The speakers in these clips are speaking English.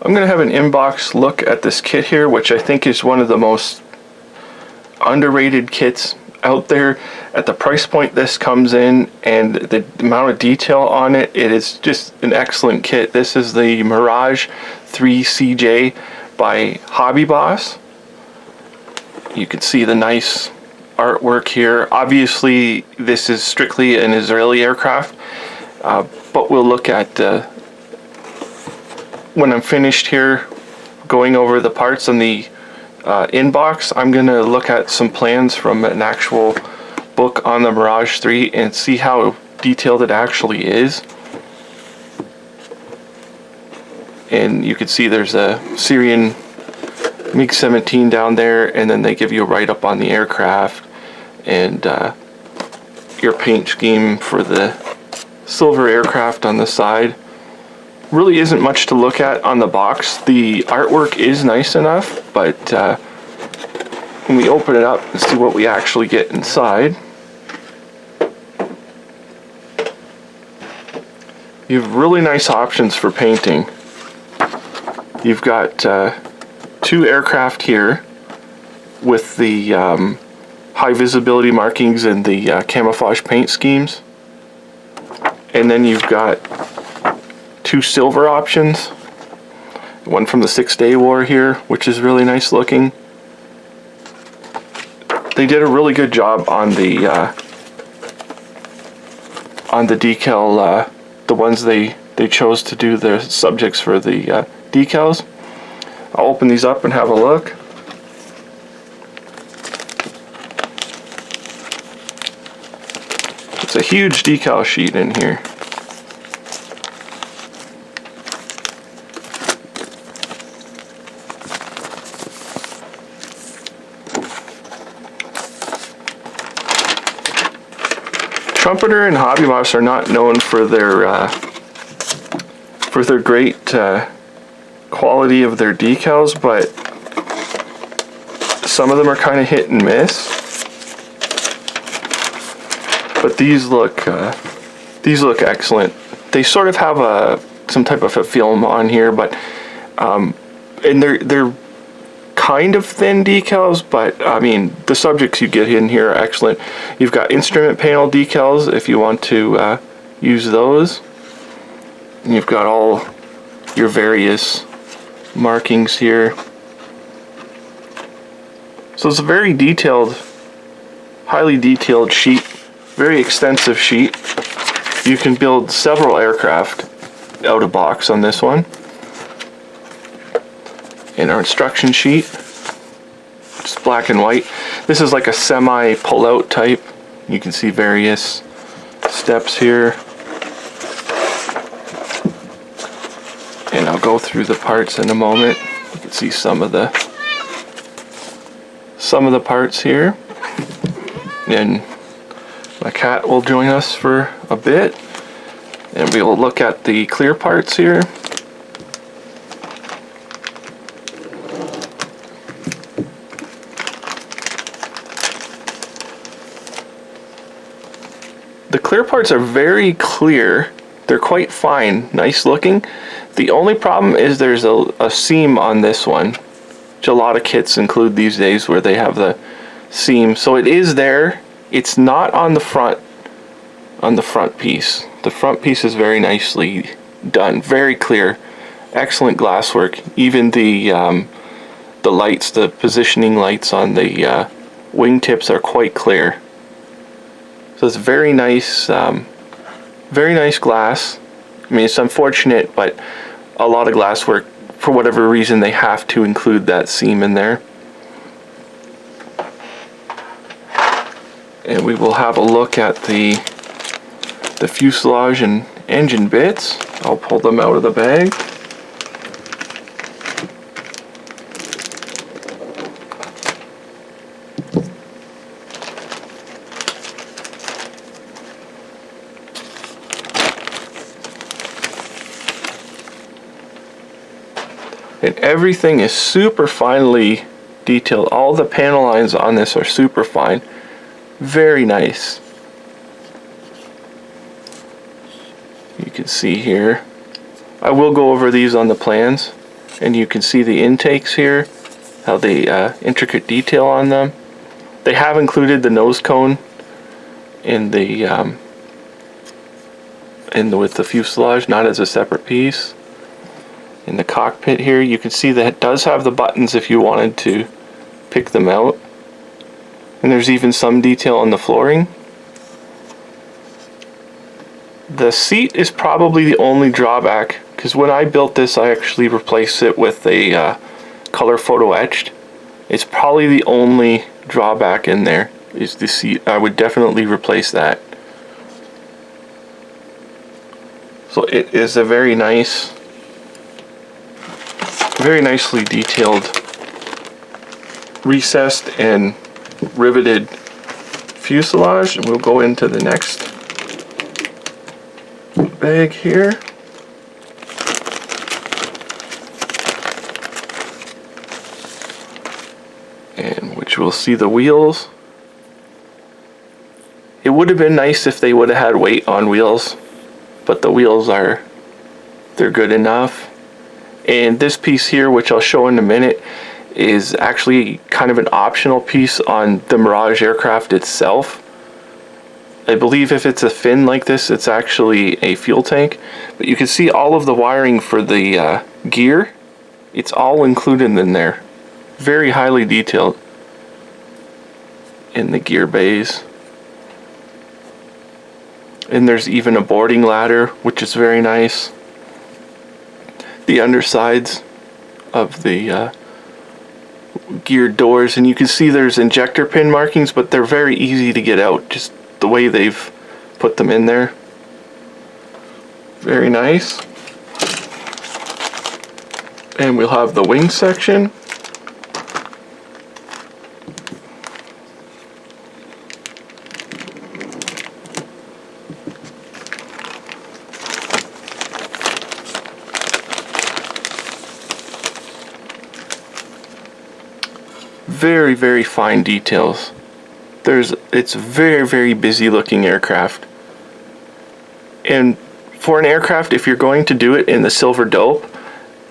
I'm going to have an inbox look at this kit here, which I think is one of the most underrated kits out there. At the price point this comes in and the amount of detail on it, it is just an excellent kit. This is the Mirage IIICJ by Hobby Boss. You can see the nice artwork here. Obviously this is strictly an Israeli aircraft, but we'll look at when I'm finished here going over the parts on the inbox. I'm going to look at some plans from an actual book on the Mirage 3 and see how detailed it actually is. And you can see there's a Syrian MiG-17 down there, and then they give you a write-up on the aircraft and your paint scheme for the silver aircraft on the side. Really isn't much to look at on the box. The artwork is nice enough, but when we open it up and see what we actually get inside, you have really nice options for painting. You've got two aircraft here with the high visibility markings and the camouflage paint schemes, and then you've got two silver options, one from the 6-Day War here, which is really nice looking. They did a really good job on the decal, the ones they chose to do the subjects for the decals. I'll open these up and have a look. It's a huge decal sheet in here. Trumpeter and Hobby Boss are not known for their great quality of their decals, but some of them are kind of hit and miss. But these look excellent. They sort of have some type of a film on here, but and they're kind of thin decals, but I mean the subjects you get in here are excellent. You've got instrument panel decals if you want to use those. And you've got all your various markings here. So it's a very detailed, highly detailed sheet, very extensive sheet. You can build several aircraft out of box on this one. And our instruction sheet, just black and white. This is like a semi pull-out type. You can see various steps here. And I'll go through the parts in a moment. You can see some of the parts here. And my cat will join us for a bit, and we will look at the clear parts here. The clear parts are very clear. They're quite fine, nice looking. The only problem is there's a seam on this one, which a lot of kits include these days, where they have the seam. So it is there. It's not on the front piece. The front piece is very nicely done, very clear, excellent glasswork. Even the lights, the positioning lights on the wingtips are quite clear. So it's very nice glass. I mean, it's unfortunate, but a lot of glasswork, for whatever reason, they have to include that seam in there. And we will have a look at the fuselage and engine bits. I'll pull them out of the bag. And everything is super finely detailed. All the panel lines on this are super fine. Very nice. You can see here. I will go over these on the plans. and you can see the intakes here, how the intricate detail on them. They have included the nose cone in the with the fuselage, not as a separate piece. In the cockpit here, you can see that it does have the buttons if you wanted to pick them out. And there's even some detail on the flooring. The seat is probably the only drawback, because when I built this, I actually replaced it with a color photo etched. It's probably the only drawback in there is the seat. I would definitely replace that. So it is a very nice, very nicely detailed, recessed and riveted fuselage. And we'll go into the next bag here. And which we'll see the wheels. It would have been nice if they would have had weight on wheels, but the wheels they're good enough. And this piece here, which I'll show in a minute, is actually kind of an optional piece on the Mirage aircraft itself. I believe if it's a fin like this, it's actually a fuel tank. But you can see all of the wiring for the gear. It's all included in there. Very highly detailed in the gear bays. And there's even a boarding ladder, which is very nice. The undersides of the geared doors, and you can see there's injector pin markings, but they're very easy to get out, just the way they've put them in there. Very nice. And we'll have the wing section. Very, very fine details. It's very, very busy looking aircraft. And for an aircraft, if you're going to do it in the silver dope,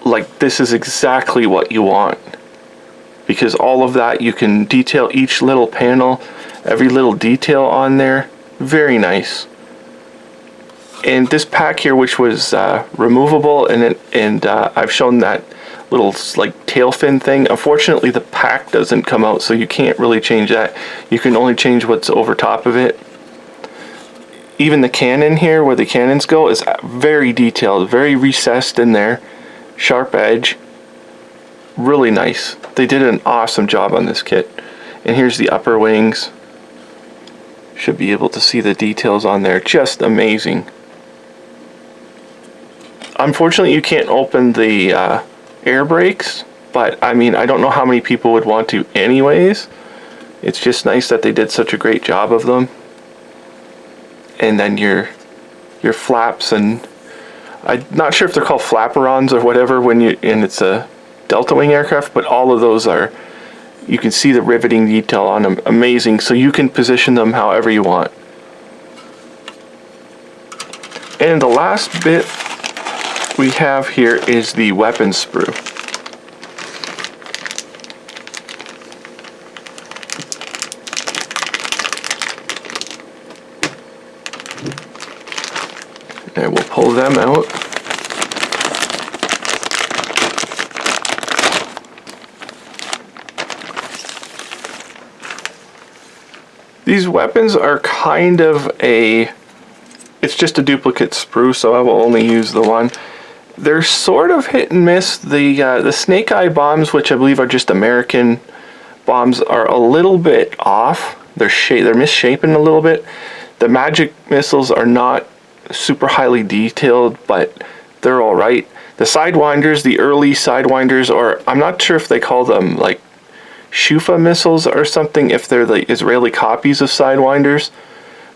like, this is exactly what you want. Because all of that, you can detail each little panel, every little detail on there. Very nice. And this pack here, which was removable, and I've shown that little like tail fin thing. Unfortunately, the pack doesn't come out, so you can't really change that. You can only change what's over top of it. Even the cannon here, where the cannons go, is very detailed, very recessed in there. Sharp edge. Really nice. They did an awesome job on this kit. And here's the upper wings. Should be able to see the details on there. Just amazing. Unfortunately, you can't open the air brakes, but I mean, I don't know how many people would want to anyways. It's just nice that they did such a great job of them. And then your flaps, and I'm not sure if they're called flaperons or whatever and it's a Delta Wing aircraft, but all of those are, you can see the riveting detail on them. Amazing. So you can position them however you want. And the last bit we have here is the weapon sprue. And we'll pull them out. These weapons are kind of it's just a duplicate sprue, so I will only use the one. They're sort of hit and miss. The snake eye bombs, which I believe are just American bombs, are a little bit off. They're misshapen a little bit. The magic missiles are not super highly detailed, but they're all right. The sidewinders, the early sidewinders, or I'm not sure if they call them like Shufa missiles or something, if they're the Israeli copies of sidewinders,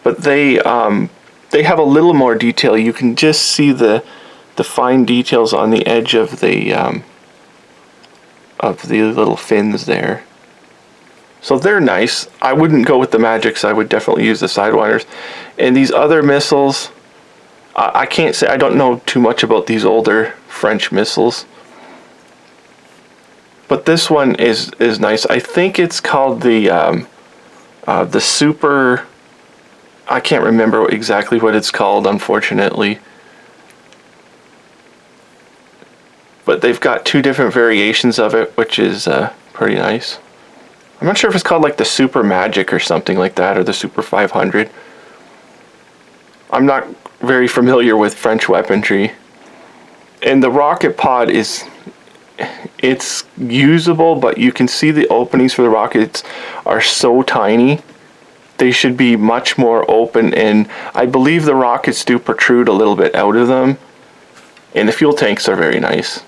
but they have a little more detail. You can just see the fine details on the edge of the little fins there. So they're nice. I wouldn't go with the magics. I would definitely use the sidewinders. And these other missiles, I can't say, I don't know too much about these older French missiles. But this one is nice. I think it's called the Super. I can't remember exactly what it's called, unfortunately. But they've got two different variations of it, which is pretty nice. I'm not sure if it's called like the Super Magic or something like that, or the Super 500. I'm not very familiar with French weaponry. And the rocket pod it's usable, but you can see the openings for the rockets are so tiny. They should be much more open, and I believe the rockets do protrude a little bit out of them. And the fuel tanks are very nice.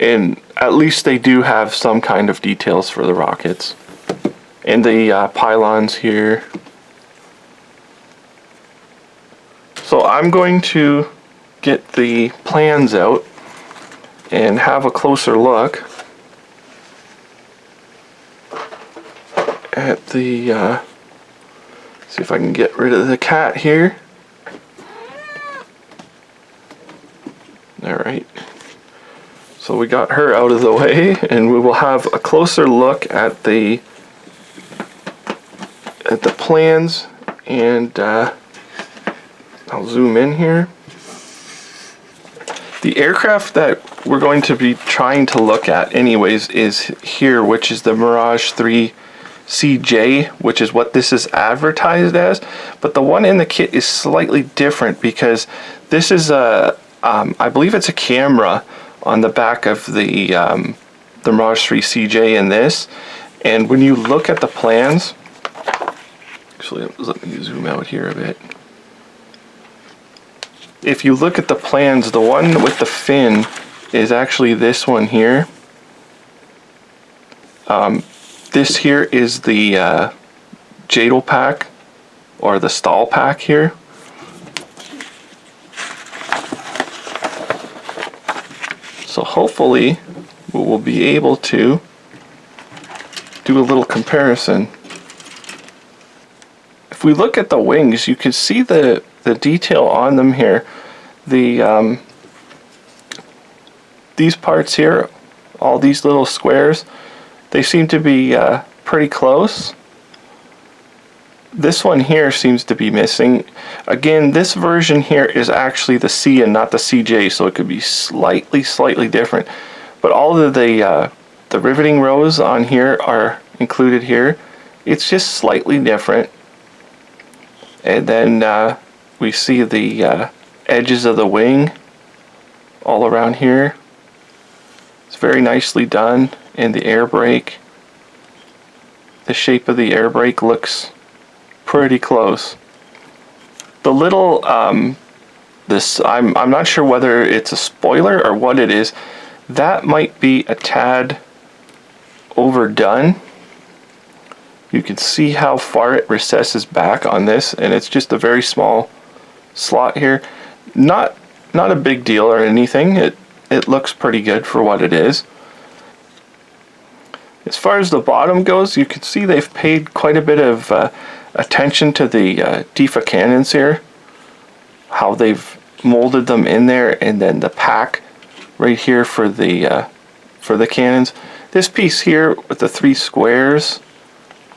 And at least they do have some kind of details for the rockets. And the pylons here. So I'm going to get the plans out and have a closer look at the, see if I can get rid of the cat here. Alright, so we got her out of the way, and we will have a closer look at the plans, and I'll zoom in here. The aircraft that we're going to be trying to look at anyways is here, which is the Mirage IIICJ, which is what this is advertised as. But the one in the kit is slightly different, because this is a, I believe it's a camera on the back of the Mirage IIICJ in this. And when you look at the plans, actually let me zoom out here a bit. If you look at the plans, the one with the fin is actually this one here. This here is the JADL pack, or the stall pack here. So hopefully we will be able to do a little comparison. If we look at the wings, you can see the detail on them here. The these parts here, all these little squares, they seem to be pretty close. This one here seems to be missing. Again, this version here is actually the C and not the CJ, so it could be slightly different. But all of the riveting rows on here are included here. It's just slightly different. And then we see the edges of the wing all around here. It's very nicely done. And the air brake, the shape of the air brake looks pretty close. The little this, I'm not sure whether it's a spoiler or what it is. That might be a tad overdone. You can see how far it recesses back on this, and it's just a very small slot here. Not a big deal or anything. It looks pretty good for what it is. As far as the bottom goes, you can see they've paid quite a bit of attention to the DIFA cannons here. How they've molded them in there, and then the pack right here for the cannons. This piece here with the three squares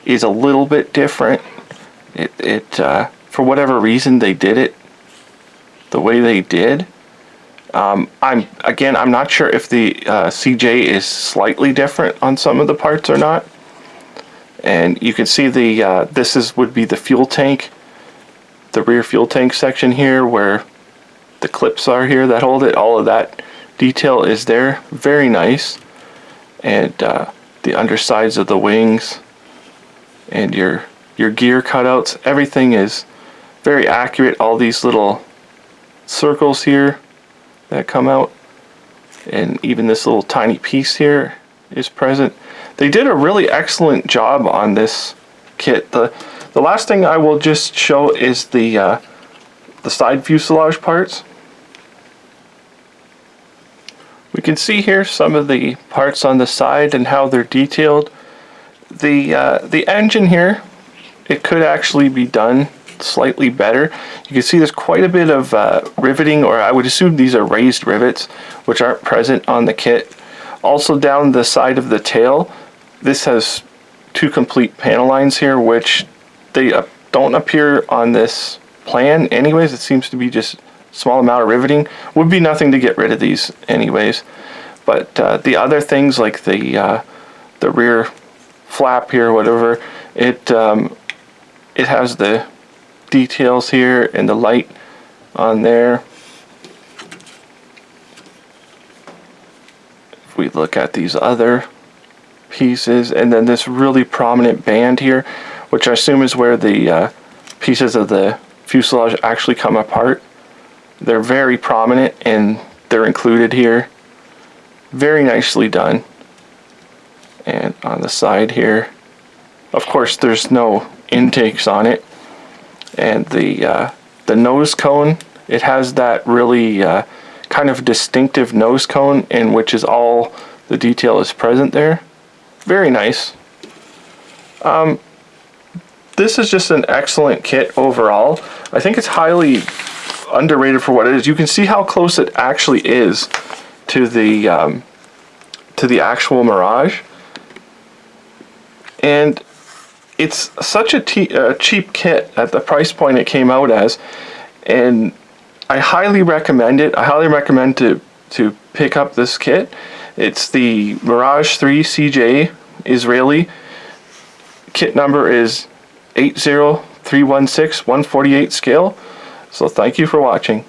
is a little bit different. For whatever reason they did it the way they did. I'm not sure if the CJ is slightly different on some of the parts or not. And you can see the would be the fuel tank, the rear fuel tank section here, where the clips are here that hold it. All of that detail is there, very nice. And the undersides of the wings and your gear cutouts, everything is very accurate. All these little circles here that come out, and even this little tiny piece here is present. They did a really excellent job on this kit. The last thing I will just show is the side fuselage parts. We can see here some of the parts on the side and how they're detailed. The engine here, it could actually be done slightly better. You can see there's quite a bit of riveting, or I would assume these are raised rivets, which aren't present on the kit. Also down the side of the tail, this has 2 complete panel lines here, which they don't appear on this plan anyways. It seems to be just a small amount of riveting. Would be nothing to get rid of these anyways. But the other things like the rear flap here, whatever, it has the details here and the light on there. If we look at these other pieces, and then this really prominent band here, which I assume is where the pieces of the fuselage actually come apart. They're very prominent and they're included here. Very nicely done. And on the side here, of course, there's no intakes on it. And the nose cone, it has that really kind of distinctive nose cone, in which is all the detail is present there. Very nice. This is just an excellent kit overall. I think it's highly underrated for what it is. You can see how close it actually is to the actual Mirage, and it's such a cheap kit at the price point it came out as, and I highly recommend it. I highly recommend to pick up this kit. It's the Mirage IIICJ Israeli. Kit number is 80316 148 scale. So thank you for watching.